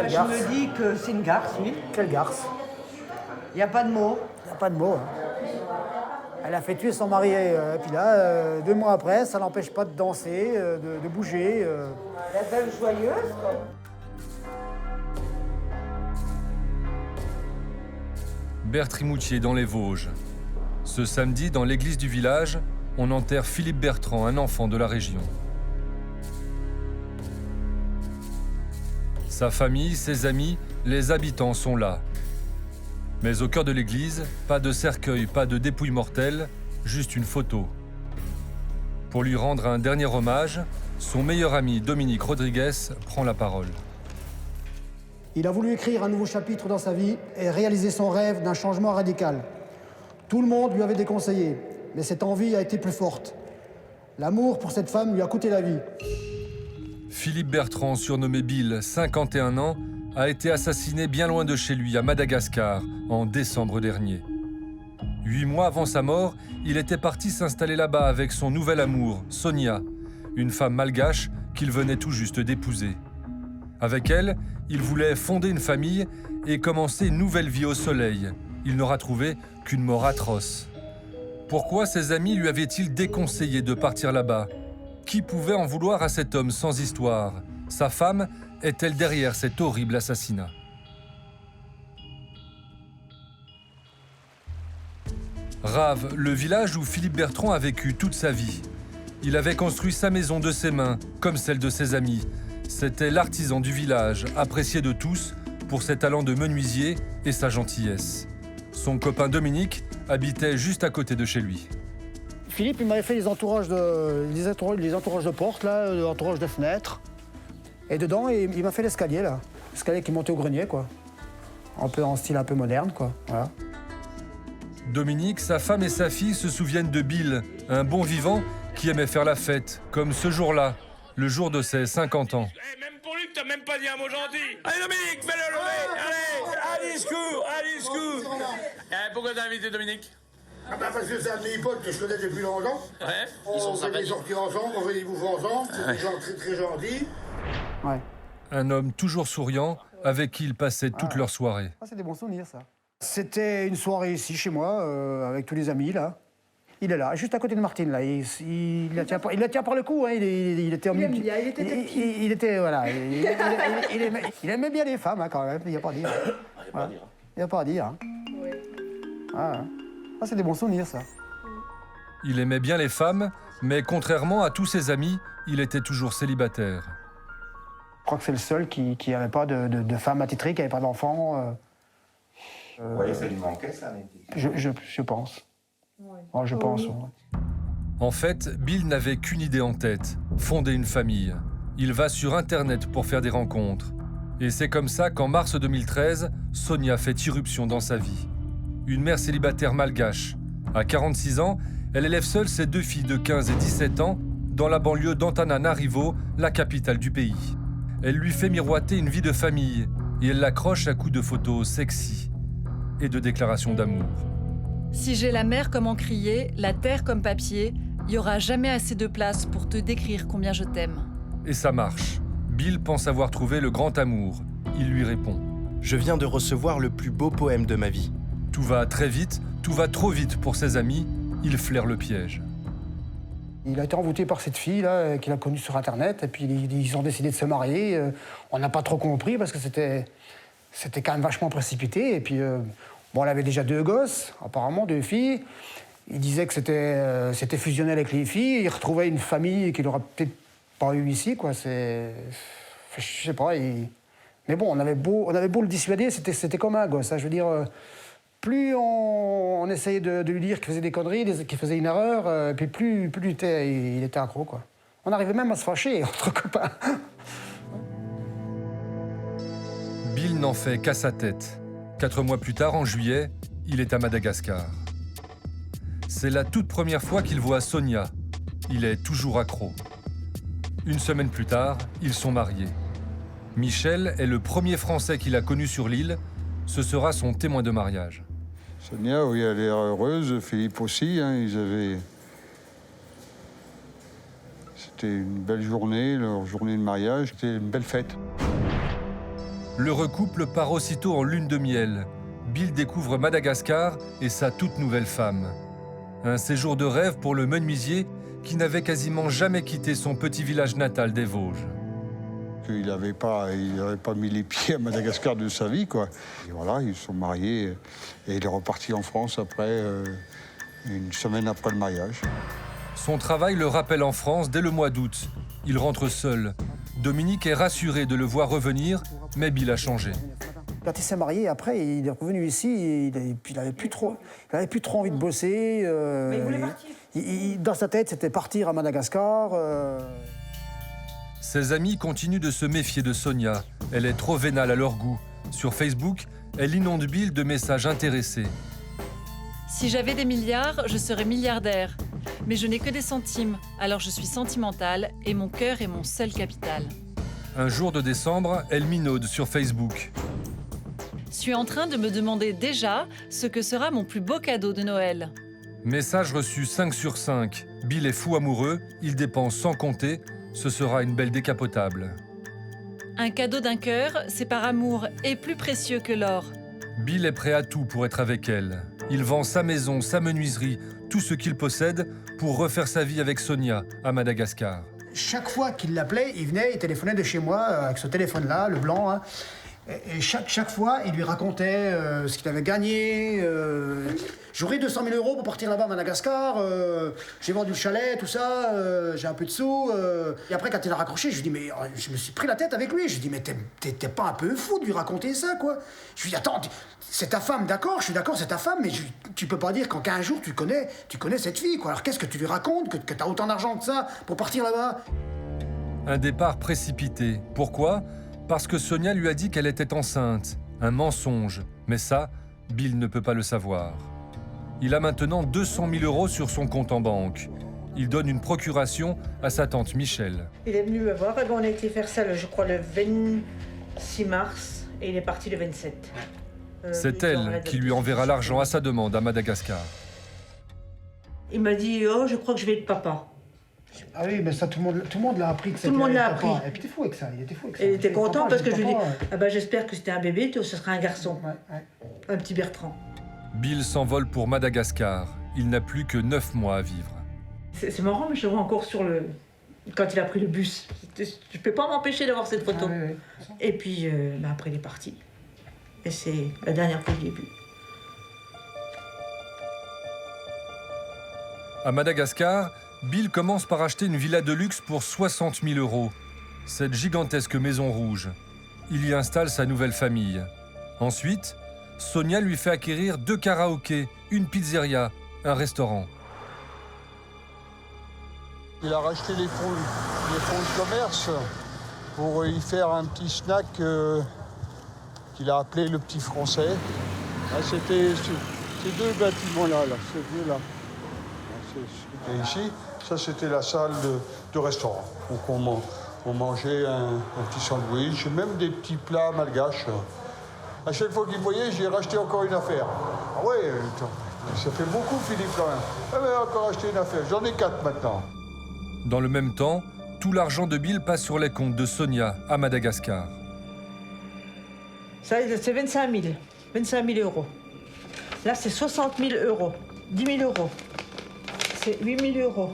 Quelle Je garce. me dis que c'est une garce, oui. Quelle garce. Il n'y a pas de mots. Il n'y a pas de mots. Hein. Elle a fait tuer son mari, et puis là, 2 mois après, ça n'empêche pas de danser, de bouger. La belle joyeuse, quoi. Bertrimoutier dans les Vosges. Ce samedi, dans l'église du village, on enterre Philippe Bertrand, un enfant de la région. Sa famille, ses amis, les habitants sont là. Mais au cœur de l'église, pas de cercueil, pas de dépouille mortelle, juste une photo. Pour lui rendre un dernier hommage, son meilleur ami Dominique Rodriguez prend la parole. Il a voulu écrire un nouveau chapitre dans sa vie et réaliser son rêve d'un changement radical. Tout le monde lui avait déconseillé, mais cette envie a été plus forte. L'amour pour cette femme lui a coûté la vie. Philippe Bertrand, surnommé Bill, 51 ans, a été assassiné bien loin de chez lui, à Madagascar, en décembre dernier. 8 mois avant sa mort, il était parti s'installer là-bas avec son nouvel amour, Sonia, une femme malgache qu'il venait tout juste d'épouser. Avec elle, il voulait fonder une famille et commencer une nouvelle vie au soleil. Il n'aura trouvé qu'une mort atroce. Pourquoi ses amis lui avaient-ils déconseillé de partir là-bas? Qui pouvait en vouloir à cet homme sans histoire? Sa femme est-elle derrière cet horrible assassinat? Rave, le village où Philippe Bertrand a vécu toute sa vie. Il avait construit sa maison de ses mains, comme celle de ses amis. C'était l'artisan du village, apprécié de tous pour ses talents de menuisier et sa gentillesse. Son copain Dominique habitait juste à côté de chez lui. Philippe, il m'avait fait les entourages de portes, là, les entourages de fenêtres. Et dedans, il m'a fait l'escalier, là. L'escalier qui montait au grenier, quoi. Un peu en style un peu moderne, quoi. Voilà. Dominique, sa femme et sa fille se souviennent de Bill, un bon vivant qui aimait faire la fête, comme ce jour-là, le jour de ses 50 ans. Même pour lui, t'as même pas dit un mot gentil. Allez Dominique, fais-le lever. Allez, un discours. Pourquoi t'as invité Dominique? Ah bah parce que c'est un de mes potes que je connais depuis longtemps. Ouais. On fait des sorties ensemble, on fait des bouffes ensemble. C'est des gens très très gentils. Ouais. Un homme toujours souriant, avec qui il passait toute leur soirée. Ah, c'est des bons souvenirs, ça. C'était une soirée ici, chez moi, avec tous les amis, là. Il est là, juste à côté de Martine, là. Il la tient par le cou, hein. Il était en milieu. Il était, voilà. Il aimait bien les femmes, hein, quand même. Il n'y a pas à dire. Il n'y a pas à dire. Hein. Ah, c'est des bons souvenirs, ça. Il aimait bien les femmes, mais contrairement à tous ses amis, il était toujours célibataire. Je crois que c'est le seul qui n'avait pas de femme attitrée, qui n'avait pas d'enfant. Vous voyez, ça lui manquait, ça? Je pense. Ouais. Je pense, ouais. En fait, Bill n'avait qu'une idée en tête, fonder une famille. Il va sur Internet pour faire des rencontres. Et c'est comme ça qu'en mars 2013, Sonia fait irruption dans sa vie. Une mère célibataire malgache. À 46 ans, elle élève seule ses 2 filles de 15 et 17 ans dans la banlieue d'Antananarivo, la capitale du pays. Elle lui fait miroiter une vie de famille et elle l'accroche à coups de photos sexy et de déclarations d'amour. Si j'ai la mer comme encrier, la terre comme papier, il n'y aura jamais assez de place pour te décrire combien je t'aime. Et ça marche. Bill pense avoir trouvé le grand amour. Il lui répond. Je viens de recevoir le plus beau poème de ma vie. Tout va très vite, tout va trop vite pour ses amis. Il flaire le piège. Il a été envoûté par cette fille-là, qu'il a connue sur Internet, et puis ils ont décidé de se marier. On n'a pas trop compris, parce que c'était quand même vachement précipité. Et puis, bon, elle avait déjà 2 gosses, apparemment, 2 filles. Il disait que c'était fusionnel avec les filles. Il retrouvait une famille qu'il n'aurait peut-être pas eu ici, quoi. Je sais pas. Mais bon, on avait beau le dissuader, c'était comme un gosse. Hein. Je veux dire, plus on essayait de lui dire qu'il faisait des conneries, qu'il faisait une erreur, puis plus il était accro, quoi. On arrivait même à se fâcher entre copains. Bill n'en fait qu'à sa tête. 4 mois plus tard, en juillet, il est à Madagascar. C'est la toute première fois qu'il voit Sonia. Il est toujours accro. Une semaine plus tard, ils sont mariés. Michel est le premier Français qu'il a connu sur l'île. Ce sera son témoin de mariage. Sonia, oui, elle a l'air heureuse. Philippe aussi, hein, C'était une belle journée, leur journée de mariage. C'était une belle fête. Le couple part aussitôt en lune de miel. Bill découvre Madagascar et sa toute nouvelle femme. Un séjour de rêve pour le menuisier qui n'avait quasiment jamais quitté son petit village natal des Vosges. Il n'avait pas mis les pieds à Madagascar de sa vie, quoi. Et voilà, ils se sont mariés et il est reparti en France après, une semaine après le mariage. Son travail le rappelle en France dès le mois d'août. Il rentre seul. Dominique est rassuré de le voir revenir, mais Bill a changé. Quand il s'est marié, après, il est revenu ici et il n'avait plus trop envie de bosser. Mais il voulait partir. Dans sa tête, c'était partir à Madagascar. Ses amis continuent de se méfier de Sonia. Elle est trop vénale à leur goût. Sur Facebook, elle inonde Bill de messages intéressés. Si j'avais des milliards, je serais milliardaire. Mais je n'ai que des centimes, alors je suis sentimentale et mon cœur est mon seul capital. Un jour de décembre, elle minaude sur Facebook. Je suis en train de me demander déjà ce que sera mon plus beau cadeau de Noël. Message reçu 5 sur 5. Bill est fou amoureux, il dépense sans compter. Ce sera une belle décapotable. Un cadeau d'un cœur, c'est par amour et plus précieux que l'or. Bill est prêt à tout pour être avec elle. Il vend sa maison, sa menuiserie, tout ce qu'il possède pour refaire sa vie avec Sonia à Madagascar. Chaque fois qu'il l'appelait, il venait, il téléphonait de chez moi avec ce téléphone-là, le blanc. Hein. Et chaque fois, il lui racontait ce qu'il avait gagné. J'aurai 200 000 € pour partir là-bas à Madagascar. J'ai vendu le chalet, tout ça. J'ai un peu de sous. Et après, quand il a raccroché, je lui dis, mais je me suis pris la tête avec lui. Je lui dis, mais t'es pas un peu fou de lui raconter ça, quoi. Je lui dis, attends, c'est ta femme, d'accord, je suis d'accord, c'est ta femme, mais tu peux pas dire qu'en 15 jours, tu connais cette fille, quoi. Alors qu'est-ce que tu lui racontes, que t'as autant d'argent que ça pour partir là-bas? Un départ précipité. Pourquoi ? Parce que Sonia lui a dit qu'elle était enceinte. Un mensonge. Mais ça, Bill ne peut pas le savoir. Il a maintenant 200 000 € sur son compte en banque. Il donne une procuration à sa tante Michel. Il est venu me voir, et on a été faire ça, je crois, le 26 mars, et il est parti le 27. C'est elle qui lui enverra l'argent à sa demande à Madagascar. Il m'a dit, oh, je crois que je vais être papa. Ah oui, mais ça, tout le monde l'a appris. Tout le monde l'a appris. Et puis il était fou avec ça, il était fou avec ça. Et il était content parce que je lui dis, papa, ah ben, j'espère que c'était un bébé, ce sera un garçon. Ouais. Un petit Bertrand. Bill s'envole pour Madagascar. Il n'a plus que 9 mois à vivre. C'est marrant, mais je le vois encore quand il a pris le bus. Je peux pas m'empêcher d'avoir cette photo. Ah, oui. Et puis, après, il est parti. Et c'est la dernière fois que je l'ai vu. À Madagascar, Bill commence par acheter une villa de luxe pour 60 000 €. Cette gigantesque maison rouge. Il y installe sa nouvelle famille. Ensuite, Sonia lui fait acquérir 2 karaokés, une pizzeria, un restaurant. Il a racheté les fonds de commerce pour y faire un petit snack qu'il a appelé le Petit Français. Là, c'était ces deux bâtiments-là, ces deux-là. C'était ici. Ça, c'était la salle de restaurant. Donc, on mangeait un petit sandwich, même des petits plats malgaches. À chaque fois qu'il me voyait, j'ai racheté encore une affaire. Ah ouais, ça fait beaucoup, Philippe, quand même. Ah mais encore acheté une affaire. J'en ai 4 maintenant. Dans le même temps, tout l'argent de Bill passe sur les comptes de Sonia à Madagascar. Ça, c'est 25 000. 25 000 €. Là, c'est 60 000 €. 10 000 €. C'est 8 000 €.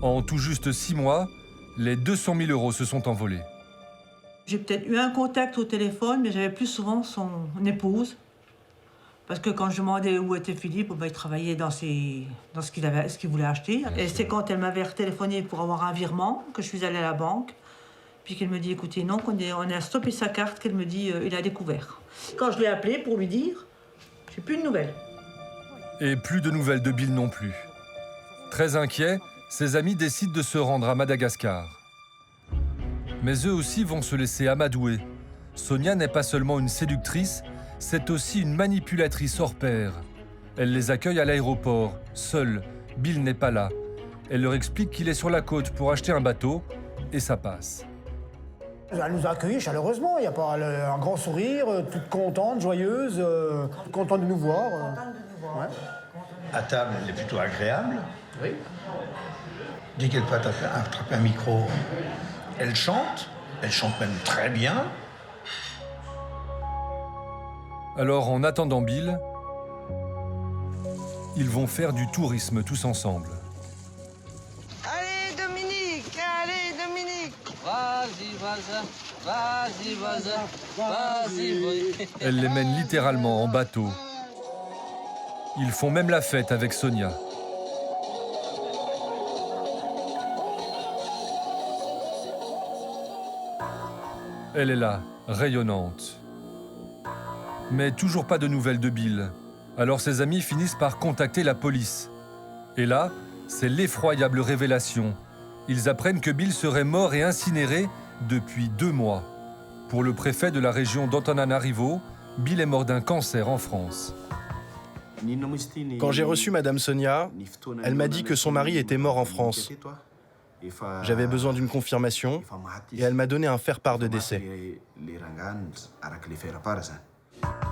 En tout juste 6 mois, les 200 000 € se sont envolés. J'ai peut-être eu un contact au téléphone, mais j'avais plus souvent son épouse. Parce que quand je demandais où était Philippe, il travaillait dans ce qu'il voulait acheter. Et c'est quand elle m'avait retéléphoné pour avoir un virement que je suis allée à la banque. Puis qu'elle me dit, écoutez, non, on a stoppé sa carte, qu'elle me dit, il a découvert. Quand je l'ai appelé pour lui dire, j'ai plus de nouvelles. Et plus de nouvelles de Bill non plus. Très inquiets, ses amis décident de se rendre à Madagascar. Mais eux aussi vont se laisser amadouer. Sonia n'est pas seulement une séductrice, c'est aussi une manipulatrice hors pair. Elle les accueille à l'aéroport, seule. Bill n'est pas là. Elle leur explique qu'il est sur la côte pour acheter un bateau, et ça passe. Elle nous a accueillis chaleureusement, il y a pas un grand sourire, toute contente, joyeuse, contente de nous voir. Ouais. À table, elle est plutôt agréable. Oui. Dès qu'elle peut attraper un micro, elle chante même très bien. Alors, en attendant Bill, ils vont faire du tourisme tous ensemble. Allez Dominique, allez Dominique. Vas-y, vas-y, vas-y. Elle les mène littéralement en bateau. Ils font même la fête avec Sonia. Elle est là, rayonnante. Mais toujours pas de nouvelles de Bill. Alors ses amis finissent par contacter la police. Et là, c'est l'effroyable révélation. Ils apprennent que Bill serait mort et incinéré depuis 2 mois. Pour le préfet de la région d'Antananarivo, Bill est mort d'un cancer en France. Quand j'ai reçu Madame Sonia, elle m'a dit que son mari était mort en France. J'avais besoin d'une confirmation et elle m'a donné un faire-part de décès.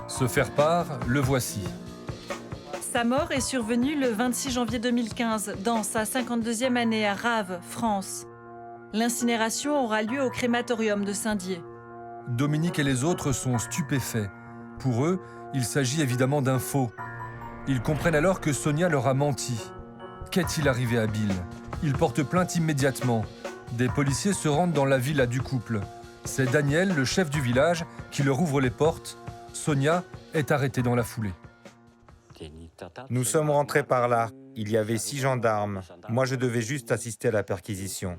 Ce faire-part, le voici. Sa mort est survenue le 26 janvier 2015, dans sa 52e année à Raves, France. L'incinération aura lieu au crématorium de Saint-Dié. Dominique et les autres sont stupéfaits. Pour eux, il s'agit évidemment d'un faux. Ils comprennent alors que Sonia leur a menti. Qu'est-il arrivé à Bill? Ils portent plainte immédiatement. Des policiers se rendent dans la villa du couple. C'est Daniel, le chef du village, qui leur ouvre les portes. Sonia est arrêtée dans la foulée. Nous sommes rentrés par là. Il y avait 6 gendarmes. Moi, je devais juste assister à la perquisition.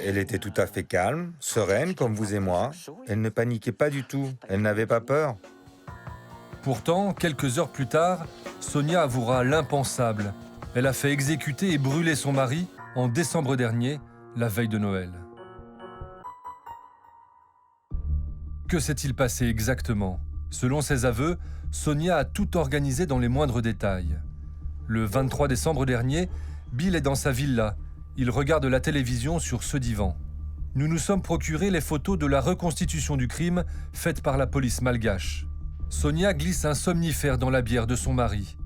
Elle était tout à fait calme, sereine, comme vous et moi. Elle ne paniquait pas du tout. Elle n'avait pas peur. Pourtant, quelques heures plus tard, Sonia avouera l'impensable. Elle a fait exécuter et brûler son mari en décembre dernier, la veille de Noël. Que s'est-il passé exactement? Selon ses aveux, Sonia a tout organisé dans les moindres détails. Le 23 décembre dernier, Bill est dans sa villa. Il regarde la télévision sur ce divan. Nous nous sommes procuré les photos de la reconstitution du crime faite par la police malgache. Sonia glisse un somnifère dans la bière de son mari.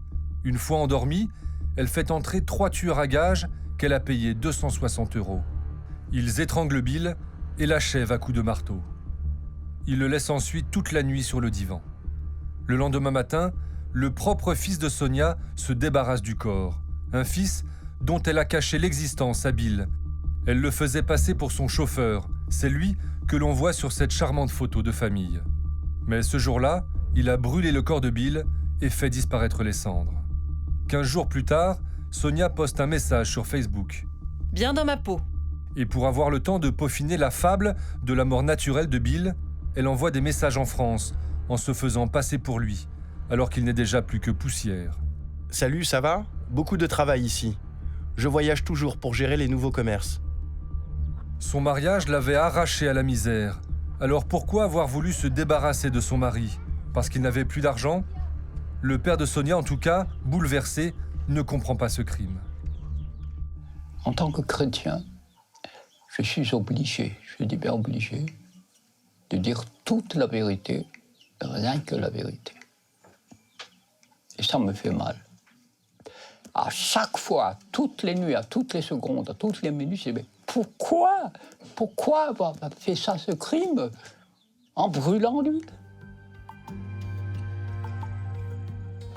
Une fois endormie, elle fait entrer 3 tueurs à gages qu'elle a payés 260 €. Ils étranglent Bill et l'achèvent à coups de marteau. Ils le laissent ensuite toute la nuit sur le divan. Le lendemain matin, le propre fils de Sonia se débarrasse du corps. Un fils dont elle a caché l'existence à Bill. Elle le faisait passer pour son chauffeur. C'est lui que l'on voit sur cette charmante photo de famille. Mais ce jour-là, il a brûlé le corps de Bill et fait disparaître les cendres. 15 jours plus tard, Sonia poste un message sur Facebook. Bien dans ma peau. Et pour avoir le temps de peaufiner la fable de la mort naturelle de Bill, elle envoie des messages en France, en se faisant passer pour lui, alors qu'il n'est déjà plus que poussière. Salut, ça va? Beaucoup de travail ici. Je voyage toujours pour gérer les nouveaux commerces. Son mariage l'avait arraché à la misère. Alors pourquoi avoir voulu se débarrasser de son mari? Parce qu'il n'avait plus d'argent? Le père de Sonia, en tout cas, bouleversé, ne comprend pas ce crime. En tant que chrétien, je suis obligé, je dis bien obligé, de dire toute la vérité, rien que la vérité. Et ça me fait mal. À chaque fois, toutes les nuits, à toutes les secondes, à toutes les minutes, je dis, mais pourquoi avoir fait ça, ce crime, en brûlant lui?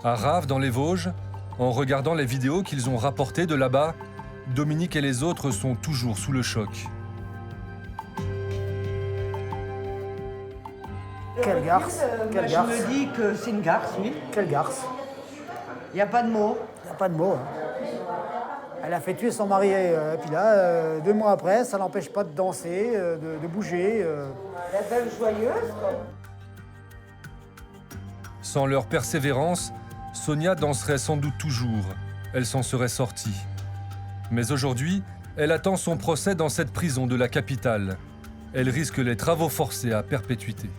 À Raves, dans les Vosges, en regardant les vidéos qu'ils ont rapportées de là-bas, Dominique et les autres sont toujours sous le choc. Quelle garce, quelle garce. Je me dis que c'est une garce, oui. Quelle garce. Il n'y a pas de mots. Il n'y a pas de mots. Hein. Elle a fait tuer son mari, puis là, 2 mois après, ça l'empêche pas de danser, de bouger. La belle joyeuse, quoi. Sans leur persévérance, Sonia danserait sans doute toujours. Elle s'en serait sortie. Mais aujourd'hui, elle attend son procès dans cette prison de la capitale. Elle risque les travaux forcés à perpétuité.